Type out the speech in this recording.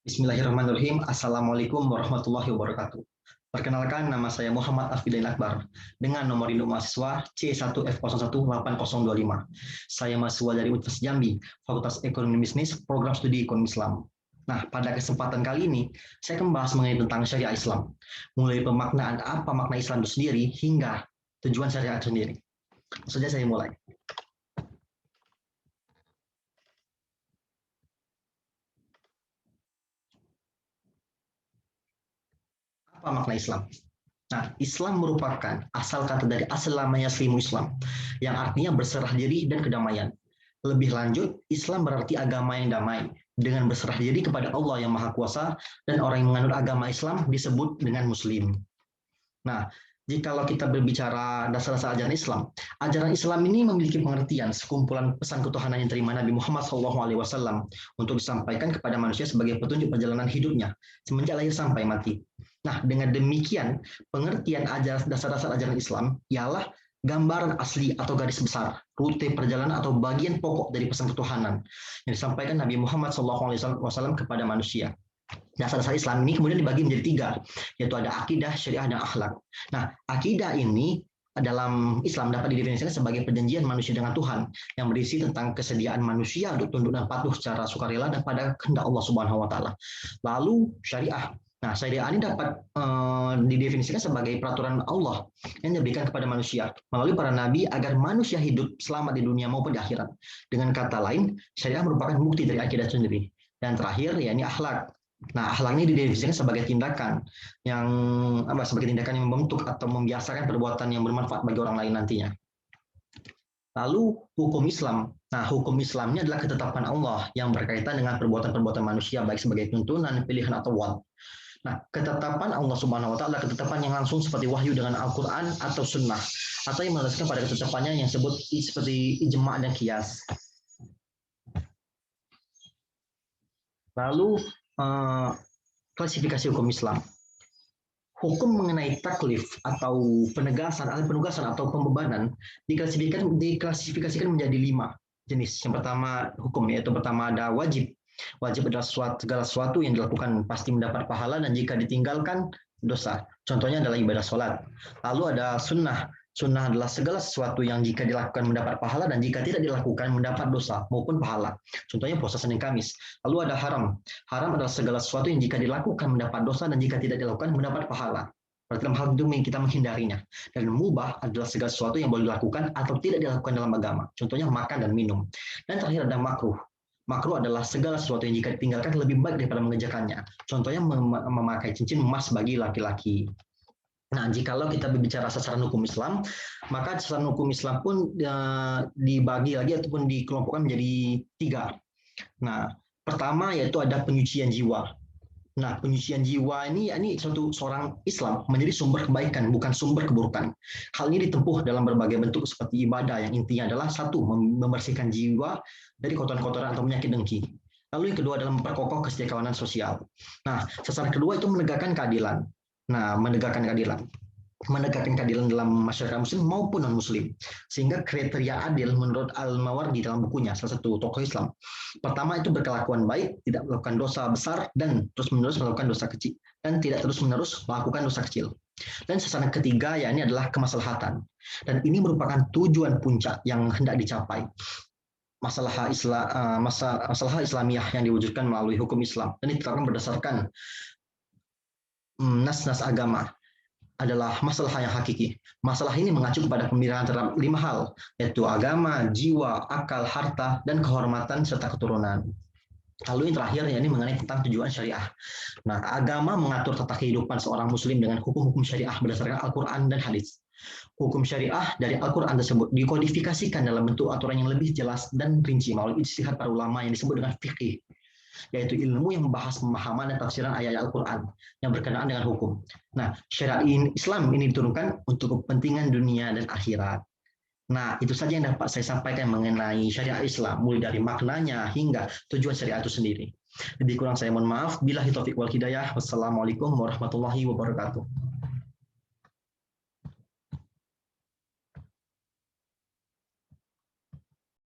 Bismillahirrahmanirrahim. Assalamualaikum warahmatullahi wabarakatuh. Perkenalkan, nama saya Muhammad Afidin Akbar dengan nomor induk mahasiswa C1F018025. Saya mahasiswa dari Universitas Jambi, Fakultas Ekonomi Bisnis, Program Studi Ekonomi Islam. Nah, pada kesempatan kali ini, saya akan membahas mengenai tentang syariah Islam. Mulai pemaknaan apa makna Islam itu sendiri, hingga tujuan syariah itu sendiri. Langsung saja saya mulai. Apa makna Islam? Nah, Islam merupakan asal kata dari aslama yaslimu Islam, yang artinya berserah diri dan kedamaian. Lebih lanjut, Islam berarti agama yang damai, dengan berserah diri kepada Allah yang Maha Kuasa, dan orang yang menganut agama Islam disebut dengan Muslim. Nah, jikalau kita berbicara dasar-dasar ajaran Islam ini memiliki pengertian sekumpulan pesan ketuhanan yang terima Nabi Muhammad SAW untuk disampaikan kepada manusia sebagai petunjuk perjalanan hidupnya semenjak lahir sampai mati. Nah, dengan demikian, pengertian dasar-dasar ajaran Islam ialah gambaran asli atau garis besar, rute perjalanan atau bagian pokok dari pesan ketuhanan yang disampaikan Nabi Muhammad SAW kepada manusia. Dasar-dasar Islam ini kemudian dibagi menjadi tiga, yaitu ada akidah, syariah, dan akhlak. Nah, akidah ini dalam Islam dapat didefinisikan sebagai perjanjian manusia dengan Tuhan yang berisi tentang kesediaan manusia untuk tunduk dan patuh secara sukarela dan pada kehendak Allah Subhanahu wa taala. Lalu syariah. Nah, syariah ini dapat didefinisikan sebagai peraturan Allah yang diberikan kepada manusia melalui para nabi agar manusia hidup selamat di dunia maupun di akhirat. Dengan kata lain, syariah merupakan bukti dari akidah sendiri. Dan terakhir, yakni akhlak. Nah, akhlak ini didefinisikan sebagai tindakan yang membentuk atau membiasakan perbuatan yang bermanfaat bagi orang lain nantinya. Lalu hukum Islam. Nah, hukum Islamnya adalah ketetapan Allah yang berkaitan dengan perbuatan-perbuatan manusia baik sebagai tuntunan, pilihan atau wad. Nah, ketetapan Allah Subhanahu wa taala ketetapan yang langsung seperti wahyu dengan Al-Qur'an atau sunnah, atau yang melandaskan pada ketetapannya yang disebut seperti ijma' dan qiyas. Lalu klasifikasi hukum Islam. Hukum mengenai taklif atau penugasan atau pembebanan diklasifikasikan menjadi 5 jenis. Yang pertama hukum, yaitu pertama ada wajib. Wajib adalah segala sesuatu yang dilakukan pasti mendapat pahala dan jika ditinggalkan dosa. Contohnya adalah ibadah sholat. Lalu ada sunnah. Sunnah adalah segala sesuatu yang jika dilakukan mendapat pahala dan jika tidak dilakukan mendapat dosa maupun pahala. Contohnya puasa Senin Kamis. Lalu ada haram. Haram adalah segala sesuatu yang jika dilakukan mendapat dosa dan jika tidak dilakukan mendapat pahala. Berarti dalam hal itu kita menghindarinya. Dan mubah adalah segala sesuatu yang boleh dilakukan atau tidak dilakukan dalam agama. Contohnya makan dan minum. Dan terakhir ada makruh. Makruh adalah segala sesuatu yang jika ditinggalkan lebih baik daripada mengerjakannya. Contohnya memakai cincin emas bagi laki-laki. Nah, jikalau kita berbicara sasaran hukum Islam, maka sasaran hukum Islam pun dibagi lagi ataupun dikelompokkan menjadi 3. Nah, pertama yaitu ada penyucian jiwa. Nah, penyucian jiwa ini seorang Islam menjadi sumber kebaikan, bukan sumber keburukan. Hal ini ditempuh dalam berbagai bentuk seperti ibadah yang intinya adalah 1. Membersihkan jiwa dari kotoran-kotoran atau penyakit dengki. Lalu yang kedua adalah memperkokoh kesejahteraan sosial. Nah, sasaran kedua itu menegakkan keadilan. Nah, menegakkan keadilan dalam masyarakat muslim maupun non-muslim. Sehingga kriteria adil menurut Al-Mawardi dalam bukunya, salah satu tokoh Islam. Pertama itu berkelakuan baik, tidak melakukan dosa besar, dan terus-menerus melakukan dosa kecil. Dan tidak terus-menerus melakukan dosa kecil. Dan sasaran ketiga, yakni adalah kemaslahatan. Dan ini merupakan tujuan puncak yang hendak dicapai. Masalah Islamiyah yang diwujudkan melalui hukum Islam. Dan ditetapkan berdasarkan nas-nas agama adalah masalah yang hakiki. Masalah ini mengacu kepada pemeliharaan terhadap 5 hal, yaitu agama, jiwa, akal, harta, dan kehormatan serta keturunan. Lalu yang terakhir, yakni mengenai tentang tujuan syariah. Nah, agama mengatur tata kehidupan seorang muslim dengan hukum-hukum syariah berdasarkan Al-Quran dan hadis. Hukum syariah dari Al-Quran tersebut dikodifikasikan dalam bentuk aturan yang lebih jelas dan rinci melalui ijtihad para ulama yang disebut dengan fiqih, yaitu ilmu yang membahas pemahaman dan tafsiran ayat-ayat Al-Quran yang berkenaan dengan hukum. Nah, syariat Islam ini diturunkan untuk kepentingan dunia dan akhirat. Nah, itu saja yang dapat saya sampaikan mengenai syariat Islam, mulai dari maknanya hingga tujuan syariat itu sendiri. Lebih kurang saya mohon maaf. Billahi taufiq wal hidayah. Wassalamualaikum warahmatullahi wabarakatuh.